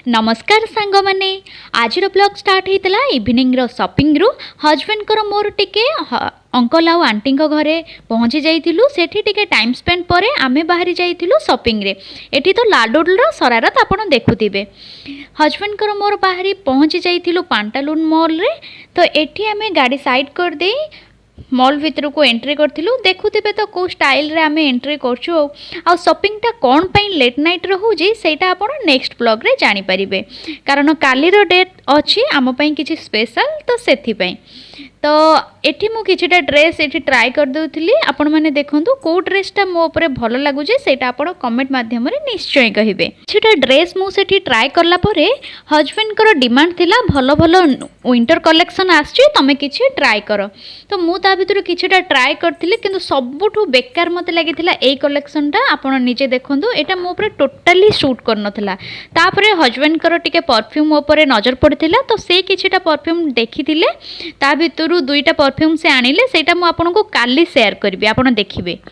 नमस्कार सांग माने आज ब्लॉग स्टार्ट होता इवनिंग शॉपिंग रु हजबैंड को मोर टिके अंकल आउ आंटी घरे पहुँची जाइलु सेठी टिके टाइम स्पेंड पर आमे बाहरी जाइलु शॉपिंग रे। एठी तो लाडोडल शरारत आपन देखुथिबे। हजबैंड को मोर बाहरी पहुँची जाइलु पांटालून मॉल रे। तो एठी आमे गाड़ी साइड कर दे मॉल भितर को एंट्री करूँ। देखुथे तो कौ स्टाइल रे आमे एंट्री करछु आ शॉपिंगटा कौन पाई लेट नाइट रोचे सेटा आप नेक्स्ट ब्लॉग रे जानी परिबे, कारण काली रो डेट अच्छी आम पाई किछि स्पेशल तो सेथि तो एठी मु किछिटा ड्रेस एठी ट्राई कर दउथिली। आपण माने देखंतु को ड्रेसटा मो ऊपर भलो लागुजे सेटा आपण कमेंट माध्यम रे निश्चय कहिबे। किछिटा ड्रेस मु सेठी ट्राई करला परे हजबैंड को डिमांड थिला भलो भलो विंटर कलेक्शन आछि तमे किछि ट्राई करो। तो मु ता भितर किछिटा ट्राई करथिली किंतु सबुठु बेकार मते लागिथिला एई कलेक्शनटा। आपण निजे देखंतु एटा मो ऊपर टोटली सूट करनथिला। तापरे हजबैंड को टिके परफ्यूम ऊपर नजर पड़थिला तो से किछिटा परफ्यूम देखिथिले। ता भितर दुईटा परफ्यूम से आनिले सेटा मु आपनको काली शेयर करबी, आपण देखिबे।